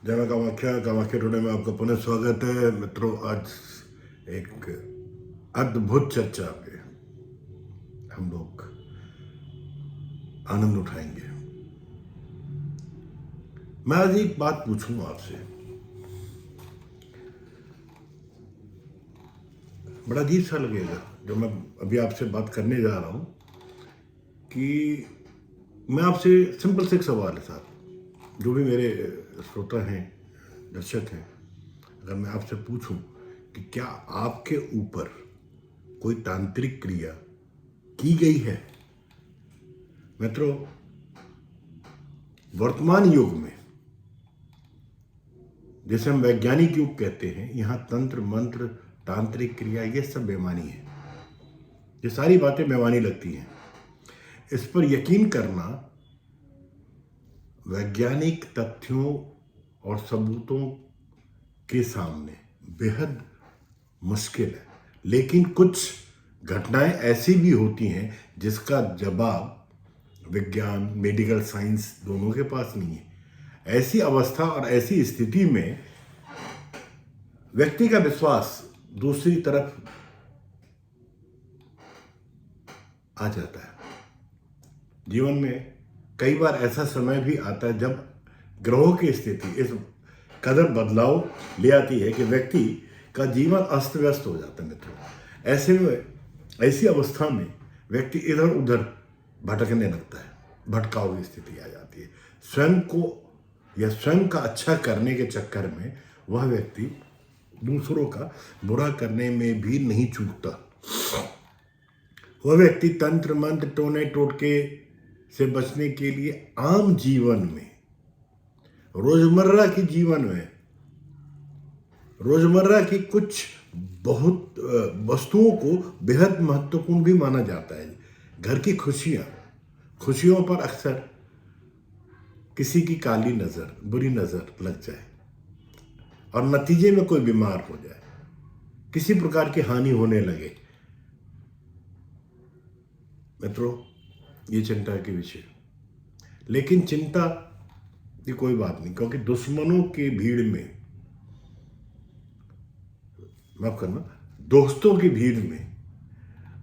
जय मां कामाख्या कामाख्या टुडे में आपका पुनः स्वागत है मित्रों। आज एक अद्भुत चर्चा पे हम लोग आनंद उठाएंगे। मैं आज एक बात पूछूंगा आपसे, बड़ा अजीब सा लगेगा जो मैं अभी आपसे बात करने जा रहा हूं कि मैं आपसे सिंपल से एक सवाल है साहब, जो भी मेरे श्रोता हैं, दर्शक हैं, अगर मैं आपसे पूछूं कि क्या आपके ऊपर कोई तांत्रिक क्रिया की गई है? मित्रों, वर्तमान युग में जिसे हम वैज्ञानिक युग कहते हैं, यहां तंत्र मंत्र तांत्रिक क्रिया ये सब बेमानी है। ये सारी बातें बेमानी लगती हैं। इस पर यकीन करना वैज्ञानिक तथ्यों और सबूतों के सामने बेहद मुश्किल है। लेकिन कुछ घटनाएं ऐसी भी होती हैं जिसका जवाब विज्ञान, मेडिकल साइंस दोनों के पास नहीं है। ऐसी अवस्था और ऐसी स्थिति में व्यक्ति का विश्वास दूसरी तरफ आ जाता है। जीवन में कई बार ऐसा समय भी आता है जब ग्रहों की स्थिति इस कदर बदलाव ले आती है कि व्यक्ति का जीवन अस्त व्यस्त हो जाता है। मित्रों, ऐसे में ऐसी अवस्था में व्यक्ति इधर उधर भटकने लगता है, भटकाव की स्थिति आ जाती है। स्वयं को या स्वयं का अच्छा करने के चक्कर में वह व्यक्ति दूसरों का बुरा करने में भी नहीं चूकता। वह व्यक्ति तंत्र मंत्र टोने टोटके से बचने के लिए आम जीवन में, रोजमर्रा की जीवन में, रोजमर्रा की कुछ बहुत वस्तुओं को बेहद महत्वपूर्ण भी माना जाता है। घर की खुशियों पर अक्सर किसी की काली नजर, बुरी नजर लग जाए और नतीजे में कोई बीमार हो जाए, किसी प्रकार की हानि होने लगे, मित्रों, ये चिंता के विषय। लेकिन चिंता की कोई बात नहीं, क्योंकि दुश्मनों की भीड़ में, माफ करना, दोस्तों की भीड़ में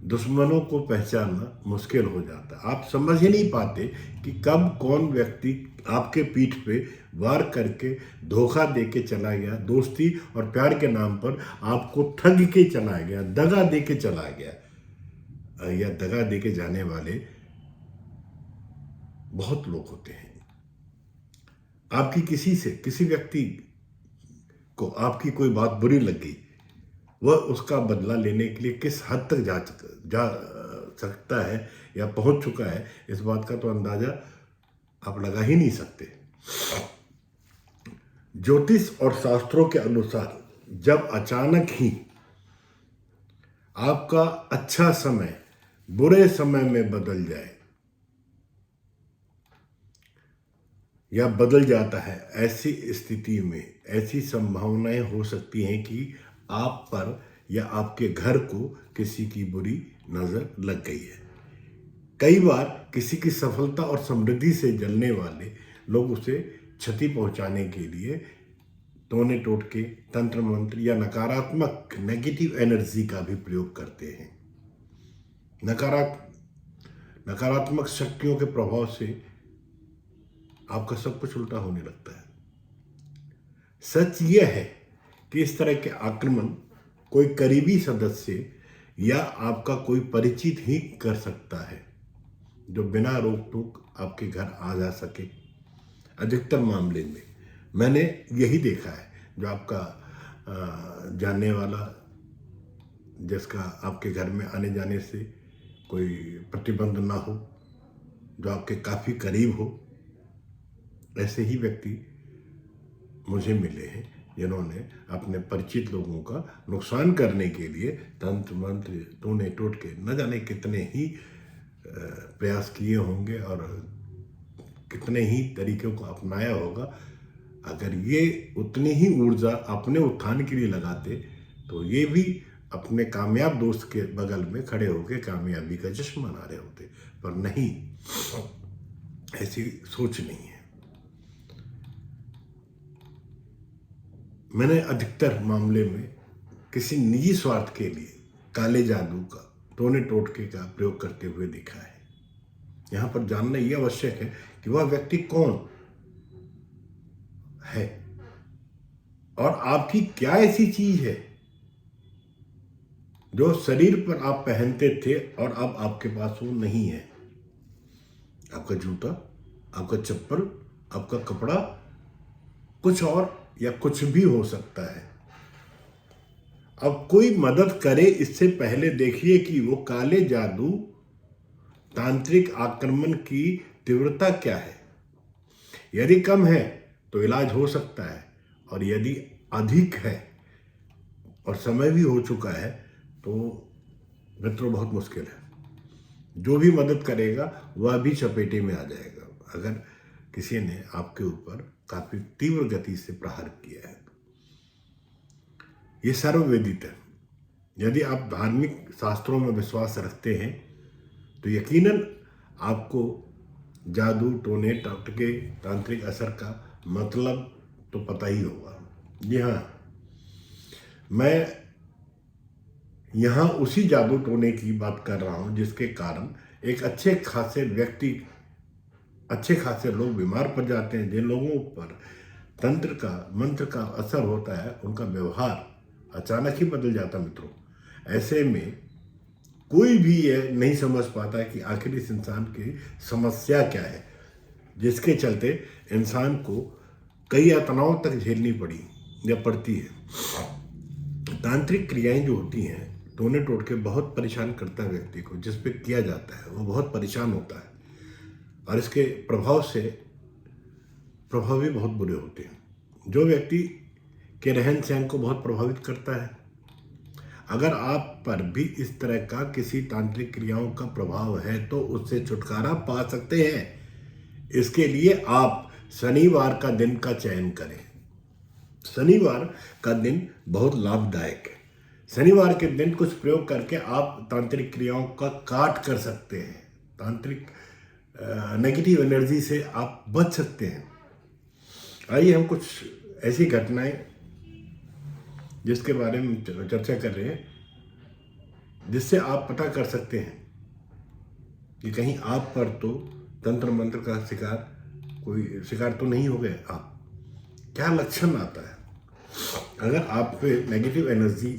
दुश्मनों को पहचानना मुश्किल हो जाता है। आप समझ ही नहीं पाते कि कब कौन व्यक्ति आपके पीठ पे वार करके धोखा दे के चला गया, दोस्ती और प्यार के नाम पर आपको ठग के चला गया, दगा दे के चला गया। या दगा दे के जाने वाले बहुत लोग होते हैं। आपकी किसी व्यक्ति को आपकी कोई बात बुरी लग गई, वह उसका बदला लेने के लिए किस हद तक जा सकता है या पहुंच चुका है, इस बात का तो अंदाजा आप लगा ही नहीं सकते। ज्योतिष और शास्त्रों के अनुसार जब अचानक ही आपका अच्छा समय बुरे समय में बदल जाए या बदल जाता है, ऐसी स्थिति में ऐसी संभावनाएं हो सकती हैं कि आप पर या आपके घर को किसी की बुरी नजर लग गई है। कई बार किसी की सफलता और समृद्धि से जलने वाले लोग उसे क्षति पहुंचाने के लिए टोने टोटके, तंत्र मंत्र या नकारात्मक नेगेटिव एनर्जी का भी प्रयोग करते हैं। नकारात्मक शक्तियों के प्रभाव से आपका सब कुछ उल्टा होने लगता है। सच यह है कि इस तरह के आक्रमण कोई करीबी सदस्य या आपका कोई परिचित ही कर सकता है, जो बिना रोक टोक आपके घर आ जा सके। अधिकतर मामले में मैंने यही देखा है, जो आपका जानने वाला, जिसका आपके घर में आने जाने से कोई प्रतिबंध ना हो, जो आपके काफ़ी करीब हो, ऐसे ही व्यक्ति मुझे मिले हैं जिन्होंने अपने परिचित लोगों का नुकसान करने के लिए तंत्र मंत्र टोने टोटके न जाने कितने ही प्रयास किए होंगे और कितने ही तरीकों को अपनाया होगा। अगर ये उतनी ही ऊर्जा अपने उत्थान के लिए लगाते तो ये भी अपने कामयाब दोस्त के बगल में खड़े होकर कामयाबी का जश्न मना रहे होते, पर नहीं, ऐसी सोच नहीं है। मैंने अधिकतर मामले में किसी निजी स्वार्थ के लिए काले जादू का, टोने टोटके का प्रयोग करते हुए देखा है। यहाँ पर जानना यह आवश्यक है कि वह व्यक्ति कौन है और आपकी क्या ऐसी चीज है जो शरीर पर आप पहनते थे और अब आपके पास वो नहीं है। आपका जूता, आपका चप्पल, आपका कपड़ा, कुछ और या कुछ भी हो सकता है। अब कोई मदद करे इससे पहले देखिए कि वो काले जादू, तांत्रिक आक्रमण की तीव्रता क्या है। यदि कम है तो इलाज हो सकता है, और यदि अधिक है और समय भी हो चुका है तो मित्रों बहुत मुश्किल है। जो भी मदद करेगा वह भी चपेटे में आ जाएगा अगर किसी ने आपके ऊपर काफी तीव्र गति से प्रहार किया है। ये सर्वविदित है। यदि आप धार्मिक शास्त्रों में विश्वास रखते हैं तो यकीनन आपको जादू, टोने टोटके, तांत्रिक असर का मतलब तो पता ही होगा। जी हाँ, मैं यहाँ उसी जादू टोने की बात कर रहा हूँ जिसके कारण एक अच्छे खासे लोग बीमार पड़ जाते हैं। जिन लोगों पर तंत्र का, मंत्र का असर होता है, उनका व्यवहार अचानक ही बदल जाता मित्रों। ऐसे में कोई भी यह नहीं समझ पाता कि आखिर इस इंसान की समस्या क्या है, जिसके चलते इंसान को कई यातनाओं तक झेलनी पड़ी या पड़ती है। तांत्रिक क्रियाएं जो होती हैं, टोने टोटके बहुत परेशान करता है व्यक्ति को। जिस पे किया जाता है वो बहुत परेशान होता है और इसके प्रभाव भी बहुत बुरे होते हैं, जो व्यक्ति के रहन सहन को बहुत प्रभावित करता है। अगर आप पर भी इस तरह का किसी तांत्रिक क्रियाओं का प्रभाव है तो उससे छुटकारा पा सकते हैं। इसके लिए आप शनिवार का दिन का चयन करें। शनिवार का दिन बहुत लाभदायक है। शनिवार के दिन कुछ प्रयोग करके आप तांत्रिक क्रियाओं का काट कर सकते हैं। तांत्रिक नेगेटिव एनर्जी से आप बच सकते हैं। आइए हम कुछ ऐसी घटनाएं जिसके बारे में चर्चा कर रहे हैं, जिससे आप पता कर सकते हैं कि कहीं आप पर तो तंत्र मंत्र का शिकार तो नहीं हो गए आप। क्या लक्षण आता है अगर आप पे नेगेटिव एनर्जी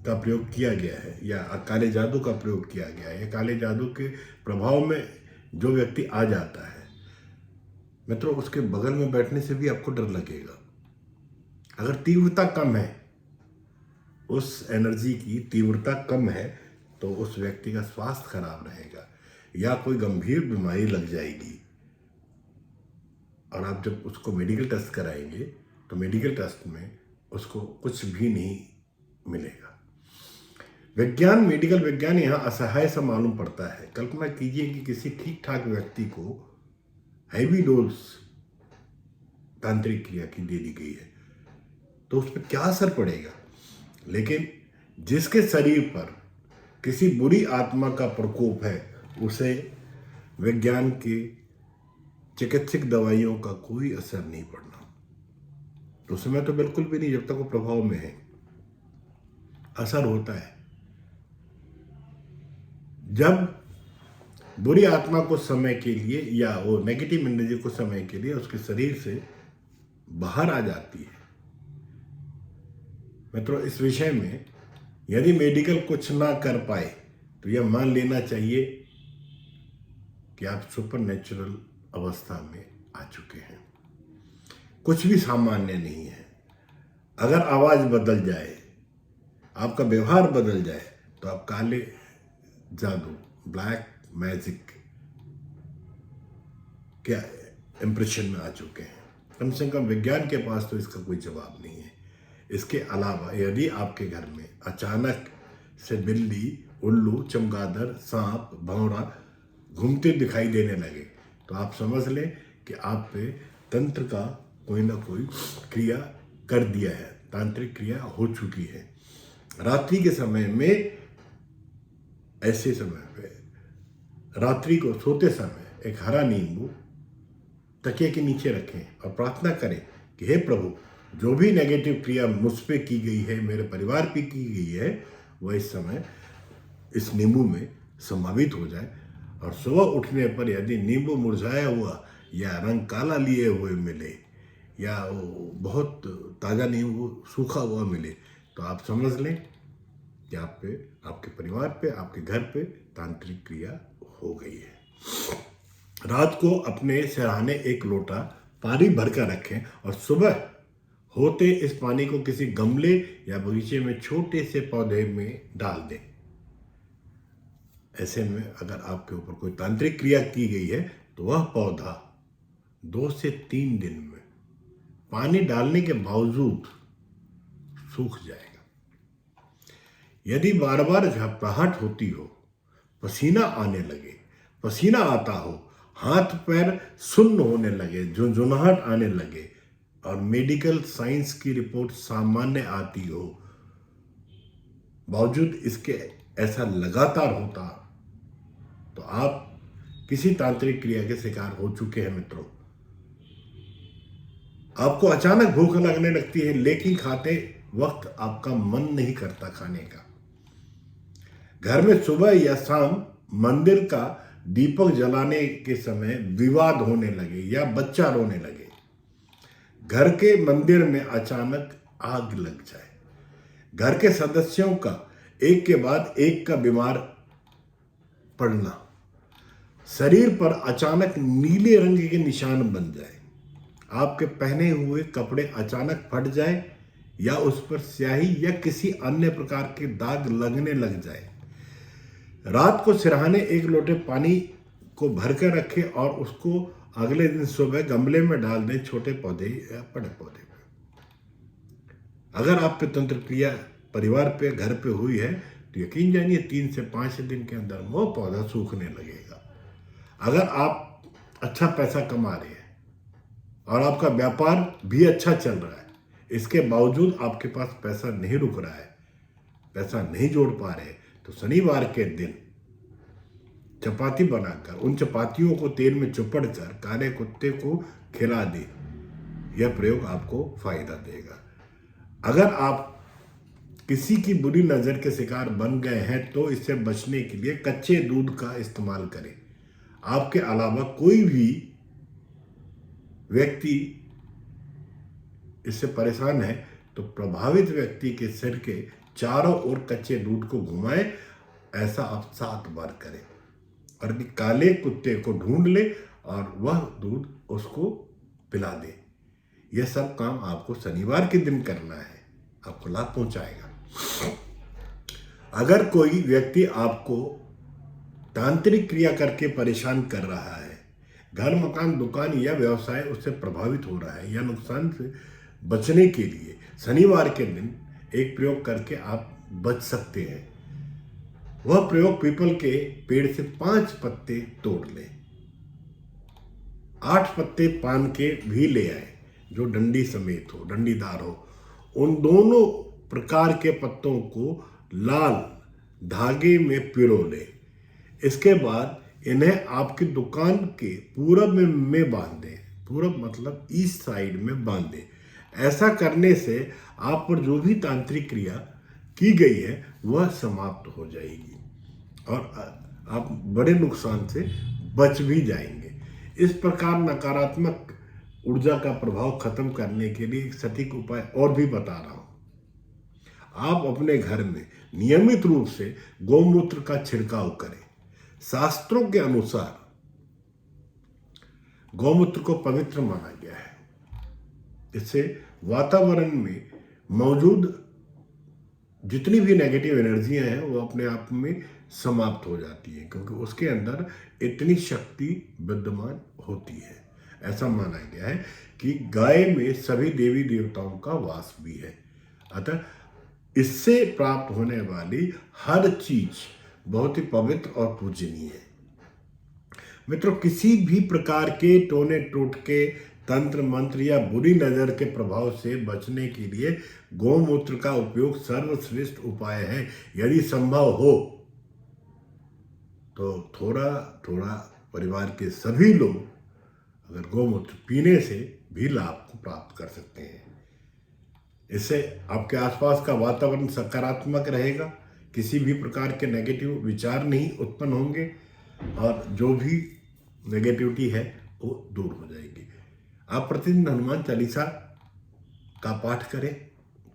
का प्रयोग किया गया है या काले जादू का प्रयोग किया गया है या काले जादू के प्रभाव में जो व्यक्ति आ जाता है मित्रों, उसके बगल में बैठने से भी आपको डर लगेगा। अगर तीव्रता कम है, उस एनर्जी की तीव्रता कम है, तो उस व्यक्ति का स्वास्थ्य खराब रहेगा या कोई गंभीर बीमारी लग जाएगी। और आप जब उसको मेडिकल टेस्ट कराएंगे तो मेडिकल टेस्ट में उसको कुछ भी नहीं मिलेगा। मेडिकल विज्ञान यहाँ असहाय सा मालूम पड़ता है। कल्पना कीजिए कि किसी ठीक ठाक व्यक्ति को हैवी डोज तांत्रिक क्रिया की दे दी गई है तो उस पर क्या असर पड़ेगा। लेकिन जिसके शरीर पर किसी बुरी आत्मा का प्रकोप है, उसे विज्ञान के चिकित्सक दवाइयों का कोई असर नहीं पड़ना। तो समय तो बिल्कुल भी नहीं, जब तक वो प्रभाव में है। असर होता है जब बुरी आत्मा को समय के लिए या वो नेगेटिव एनर्जी को समय के लिए उसके शरीर से बाहर आ जाती है। मित्रों, इस विषय में यदि मेडिकल कुछ ना कर पाए तो यह मान लेना चाहिए कि आप सुपर नेचुरल अवस्था में आ चुके हैं। कुछ भी सामान्य नहीं है। अगर आवाज बदल जाए, आपका व्यवहार बदल जाए, तो आप काले जादू, ब्लैक मैजिक के इंप्रेशन में आ चुके हैं। कम से कम विज्ञान के पास तो इसका कोई जवाब नहीं है। इसके अलावा यदि आपके घर में अचानक से बिल्ली, उल्लू, चमगादड़, सांप, भंवरा घूमते दिखाई देने लगे तो आप समझ लें कि आप पे तंत्र का कोई ना कोई क्रिया कर दिया है, तांत्रिक क्रिया हो चुकी है। रात्रि के समय में, ऐसे समय पे रात्रि को सोते समय एक हरा नींबू तकिए के नीचे रखें और प्रार्थना करें कि हे प्रभु, जो भी नेगेटिव क्रिया मुझ पे की गई है, मेरे परिवार पे की गई है, वह इस समय इस नींबू में समावित हो जाए। और सुबह उठने पर यदि नींबू मुरझाया हुआ या रंग काला लिए हुए मिले या वो बहुत ताज़ा नींबू सूखा हुआ मिले, तो आप समझ लें कि आप पे, आपके परिवार पे, आपके घर पे तांत्रिक क्रिया हो गई है। रात को अपने सिरहाने एक लोटा पानी भरकर रखें और सुबह होते इस पानी को किसी गमले या बगीचे में छोटे से पौधे में डाल दें। ऐसे में अगर आपके ऊपर कोई तांत्रिक क्रिया की गई है तो वह पौधा 2 से 3 दिन में पानी डालने के बावजूद सूख जाएगा। यदि बार बार घबराहट होती हो, पसीना आने लगे, पसीना आता हो, हाथ पैर सुन्न होने लगे, झुंझुनाहट आने लगे और मेडिकल साइंस की रिपोर्ट सामान्य आती हो, बावजूद इसके ऐसा लगातार होता, तो आप किसी तांत्रिक क्रिया के शिकार हो चुके हैं मित्रों। आपको अचानक भूख लगने लगती है, लेकिन खाते वक्त आपका मन नहीं करता खाने का। घर में सुबह या शाम मंदिर का दीपक जलाने के समय विवाद होने लगे या बच्चा रोने लगे, घर के मंदिर में अचानक आग लग जाए, घर के सदस्यों का एक के बाद एक का बीमार पड़ना, शरीर पर अचानक नीले रंग के निशान बन जाए, आपके पहने हुए कपड़े अचानक फट जाए या उस पर स्याही या किसी अन्य प्रकार के दाग लगने लग जाए। रात को सिरहाने एक लोटे पानी को भरकर रखें और उसको अगले दिन सुबह गमले में डाल दें, छोटे पौधे या बड़े पौधे पे। अगर आप पे तंत्र क्रिया परिवार पे, घर पे हुई है तो यकीन जानिए 3 से 5 दिन के अंदर वो पौधा सूखने लगेगा। अगर आप अच्छा पैसा कमा रहे हैं और आपका व्यापार भी अच्छा चल रहा है, इसके बावजूद आपके पास पैसा नहीं रुक रहा है, पैसा नहीं जोड़ पा रहे, तो शनिवार के दिन चपाती बनाकर उन चपातियों को तेल में चुपड़कर काले कुत्ते को खिला दे। यह प्रयोग आपको फायदा देगा। अगर आप किसी की बुरी नज़र के शिकार बन गए हैं तो इससे बचने के लिए कच्चे दूध का इस्तेमाल करें। आपके अलावा कोई भी व्यक्ति इससे परेशान है तो प्रभावित व्यक्ति के सिर के चारों ओर कच्चे दूध को घुमाएं। ऐसा आप 7 बार करें और काले कुत्ते को ढूंढ ले और वह दूध उसको पिला दे। यह सब काम आपको शनिवार के दिन करना है, आपको लाभ पहुंचाएगा। अगर कोई व्यक्ति आपको तांत्रिक क्रिया करके परेशान कर रहा है, घर, मकान, दुकान या व्यवसाय उससे प्रभावित हो रहा है या नुकसान से बचने के लिए शनिवार के दिन एक प्रयोग करके आप बच सकते हैं। वह प्रयोग पीपल के पेड़ से 5 पत्ते तोड़ लें, 8 पत्ते पान के भी ले आए जो डंडी समेत हो, डंडीदार हो। उन दोनों प्रकार के पत्तों को लाल धागे में पिरो ले। इसके बाद इन्हें आपकी दुकान के पूरब में बांध दें। पूरब मतलब ईस्ट साइड में बांध दें। ऐसा करने से आप पर जो भी तांत्रिक क्रिया की गई है वह समाप्त हो जाएगी और आप बड़े नुकसान से बच भी जाएंगे। इस प्रकार नकारात्मक ऊर्जा का प्रभाव खत्म करने के लिए एक सटीक उपाय और भी बता रहा हूं। आप अपने घर में नियमित रूप से गौमूत्र का छिड़काव करें। शास्त्रों के अनुसार गौमूत्र को पवित्र माना गया है। इससे वातावरण में मौजूद जितनी भी नेगेटिव एनर्जियां हैं वो अपने आप में समाप्त हो जाती हैं, क्योंकि उसके अंदर इतनी शक्ति विद्यमान होती है। ऐसा माना गया है कि गाय में सभी देवी देवताओं का वास भी है। अतः इससे प्राप्त होने वाली हर चीज बहुत ही पवित्र और पूजनीय है। मित्रों, किसी भी प्रकार के टोने टोटके, तंत्र मंत्र या बुरी नजर के प्रभाव से बचने के लिए गौमूत्र का उपयोग सर्वश्रेष्ठ उपाय है। यदि संभव हो तो थोड़ा थोड़ा परिवार के सभी लोग अगर गौमूत्र पीने से भी लाभ को प्राप्त कर सकते हैं। इससे आपके आसपास का वातावरण सकारात्मक रहेगा, किसी भी प्रकार के नेगेटिव विचार नहीं उत्पन्न होंगे और जो भी नेगेटिविटी है वो दूर हो जाएगी। आप प्रतिदिन हनुमान चालीसा का पाठ करें।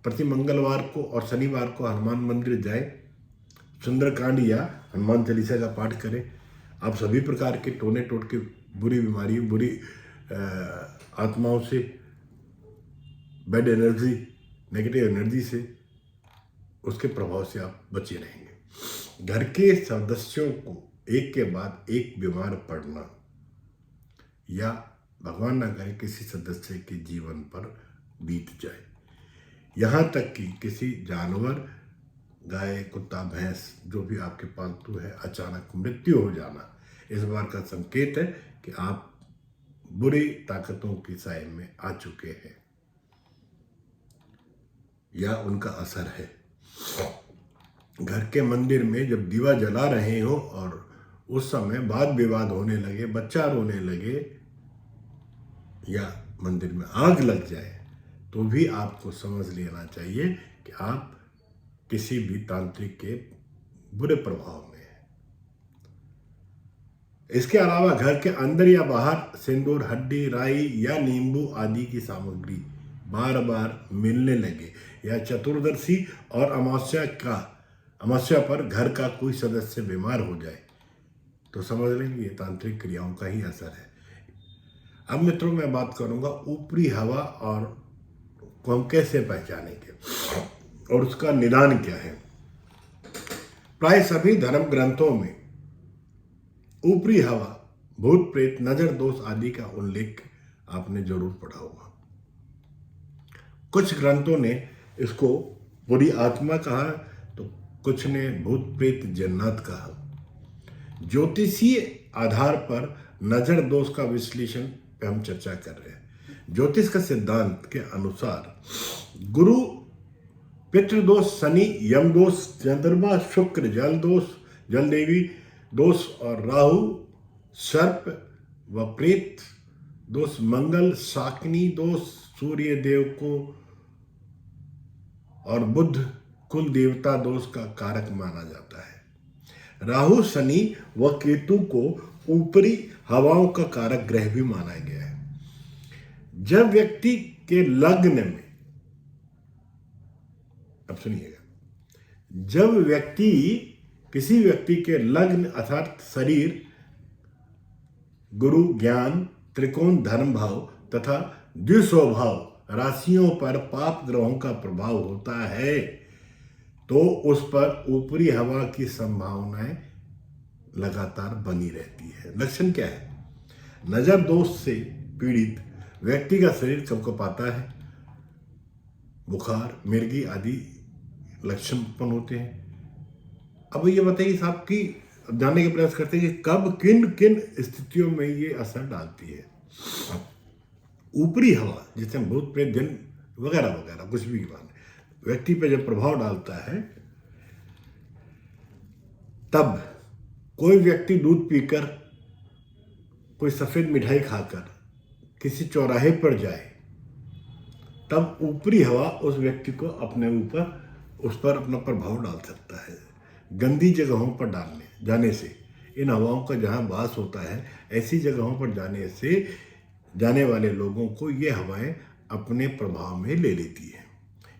प्रति मंगलवार को और शनिवार को हनुमान मंदिर जाएं, सुंदरकांड या हनुमान चालीसा का पाठ करें। आप सभी प्रकार के टोने टोटके, बुरी बीमारियों, बुरी आत्माओं से, बैड एनर्जी, नेगेटिव एनर्जी से, उसके प्रभाव से आप बचे रहेंगे। घर के सदस्यों को एक के बाद एक बीमार पड़ना या भगवान ना करे किसी सदस्य के जीवन पर बीत जाए, यहाँ तक कि किसी जानवर, गाय, कुत्ता, भैंस जो भी आपके पालतू है, अचानक मृत्यु हो जाना, इस बार का संकेत है कि आप बुरी ताकतों की साए में आ चुके हैं या उनका असर है। घर के मंदिर में जब दीवा जला रहे हो और उस समय वाद विवाद होने लगे, बच्चा रोने लगे या मंदिर में आग लग जाए, तो भी आपको समझ लेना चाहिए कि आप किसी भी तांत्रिक के बुरे प्रभाव में है। इसके अलावा घर के अंदर या बाहर सिंदूर, हड्डी, राई या नींबू आदि की सामग्री बार बार मिलने लगे या चतुर्दशी और अमावस्या पर घर का कोई सदस्य बीमार हो जाए, तो समझ लेंगे ये तांत्रिक क्रियाओं का ही असर है। अब मित्रों, मैं बात करूंगा ऊपरी हवा और को हम कैसे पहचानेंगे और उसका निदान क्या है। प्राय सभी धर्म ग्रंथों में ऊपरी हवा, भूत प्रेत, नजर दोष आदि का उल्लेख आपने जरूर पढ़ा होगा। कुछ ग्रंथों ने इसको बुरी आत्मा कहा तो कुछ ने भूत प्रेत जन्नत कहा। ज्योतिषीय आधार पर नजर दोष का विश्लेषण पे हम चर्चा कर रहे हैं। ज्योतिष का सिद्धांत के अनुसार गुरु पितृदोष, शनि यम दोष, चंद्रमा शुक्र जल दोष, जल देवी दोष और राहु सर्प व प्रेत दोष, मंगल शाकिनी दोष, सूर्य देव को और बुध कुल देवता दोष का कारक माना जाता है। राहु, शनि व केतु को ऊपरी हवाओं का कारक ग्रह भी माना गया है। जब व्यक्ति के लग्न में, अब सुनिएगा, जब किसी व्यक्ति के लग्न अर्थात शरीर, गुरु, ज्ञान, त्रिकोण, धर्म भाव तथा द्विस्वभाव राशियों पर पाप ग्रहों का प्रभाव होता है, तो उस पर ऊपरी हवा की संभावनाएं लगातार बनी रहती है। लक्षण क्या है? नजर दोष से पीड़ित व्यक्ति का शरीर कपकपाता है, बुखार, मिर्गी आदि लक्षण उत्पन्न होते हैं। अब ये बताइए साहब कि जानने का प्रयास करते हैं कि कब किन किन स्थितियों में ये असर डालती है। ऊपरी हवा, जिसे हम भूत प्रेत जन वगैरह वगैरह कुछ भी मान, व्यक्ति पे जब प्रभाव डालता है, तब कोई व्यक्ति दूध पीकर, कोई सफेद मिठाई खाकर किसी चौराहे पर जाए, तब ऊपरी हवा उस व्यक्ति को उस पर अपना प्रभाव डाल सकता है। गंदी जगहों पर जाने से, इन हवाओं का जहाँ वास होता है, ऐसी जगहों पर जाने वाले लोगों को ये हवाएं अपने प्रभाव में ले लेती है।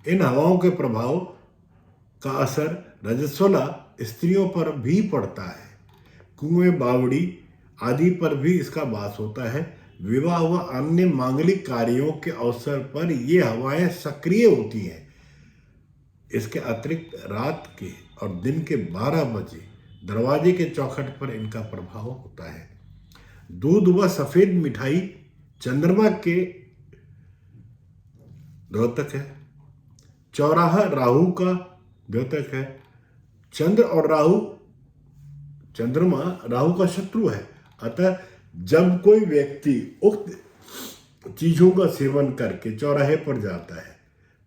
इन हवाओं के प्रभाव का असर रजस्वला स्त्रियों पर भी पड़ता है। कुएं, बावड़ी आदि पर भी इसका वास होता है। विवाह व अन्य मांगलिक कार्यों के अवसर पर ये हवाएं सक्रिय होती हैं। इसके अतिरिक्त रात के और दिन के 12 बजे दरवाजे के चौखट पर इनका प्रभाव होता है। दूध व सफेद मिठाई चंद्रमा के द्योतक है। चौराहा राहु का द्योतक है। चंद्रमा राहु का शत्रु है। अतः जब कोई व्यक्ति उक्त चीजों का सेवन करके चौराहे पर जाता है,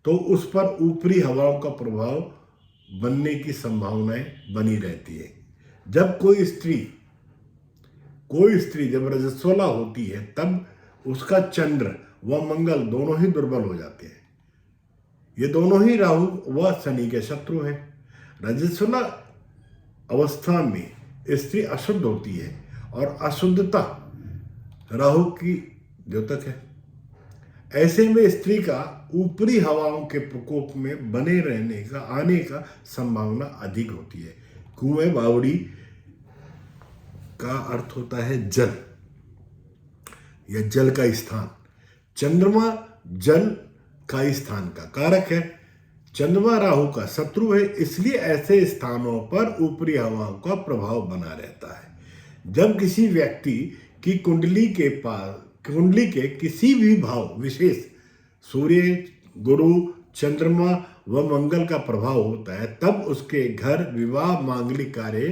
तो उस पर ऊपरी हवाओं का प्रभाव बनने की संभावनाएं बनी रहती है। जब कोई स्त्री जब रजस्वला होती है, तब उसका चंद्र व मंगल दोनों ही दुर्बल हो जाते हैं। ये दोनों ही राहु व शनि के शत्रु हैं। रजस्वला अवस्था में स्त्री अशुद्ध होती है और अशुद्धता राहु की द्योतक है। ऐसे में स्त्री का ऊपरी हवाओं के प्रकोप में बने रहने का आने का संभावना अधिक होती है। कुएं बावड़ी का अर्थ होता है जल या जल का स्थान। चंद्रमा जल का स्थान का कारक है। चंद्रमा राहु का शत्रु है, इसलिए ऐसे स्थानों पर ऊपरी हवाओं का प्रभाव बना रहता है। जब किसी व्यक्ति की कुंडली के किसी भी भाव विशेष सूर्य, गुरु, चंद्रमा व मंगल का प्रभाव होता है, तब उसके घर विवाह मांगलिक कार्य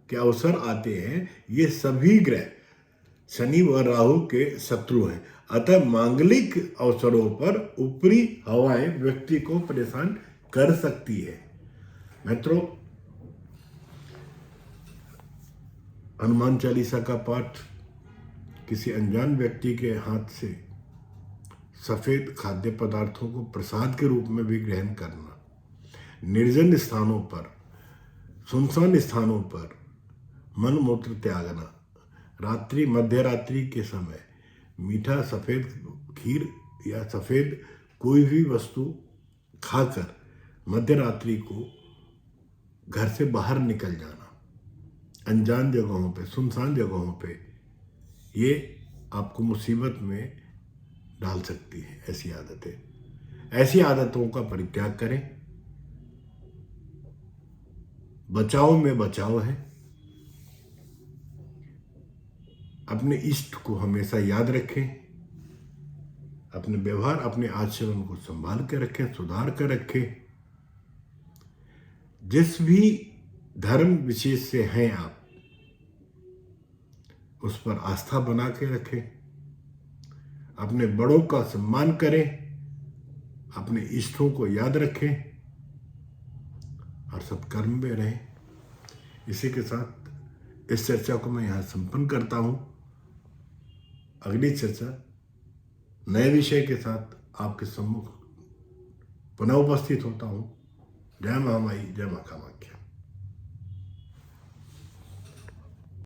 के अवसर आते हैं। ये सभी ग्रह शनि व राहु के शत्रु हैं। अतः मांगलिक अवसरों पर ऊपरी हवाएं व्यक्ति को परेशान कर सकती है। मित्रों, हनुमान चालीसा का पाठ किसी अनजान व्यक्ति के हाथ से सफेद खाद्य पदार्थों को प्रसाद के रूप में भी ग्रहण करना, निर्जन स्थानों पर, सुनसान स्थानों पर मन मूत्र त्यागना, रात्रि मध्य रात्रि के समय मीठा सफ़ेद खीर या सफ़ेद कोई भी वस्तु खाकर मध्य रात्रि को घर से बाहर निकल जाना, अनजान जगहों पे, सुनसान जगहों पे, ये आपको मुसीबत में डाल सकती है। ऐसी आदतों का परित्याग करें। बचाव में बचाव है। अपने इष्ट को हमेशा याद रखें। अपने व्यवहार, अपने आचरण को संभाल कर रखें, सुधार कर रखें। जिस भी धर्म विशेष से हैं आप, उस पर आस्था बना के रखें। अपने बड़ों का सम्मान करें, अपने इष्टों को याद रखें और सत्कर्म में रहें। इसी के साथ इस चर्चा को मैं यहाँ संपन्न करता हूँ। अगली चर्चा नए विषय के साथ आपके सम्मुख पुनः उपस्थित होता हूँ। जय महामाई, जय मां कामाख्या।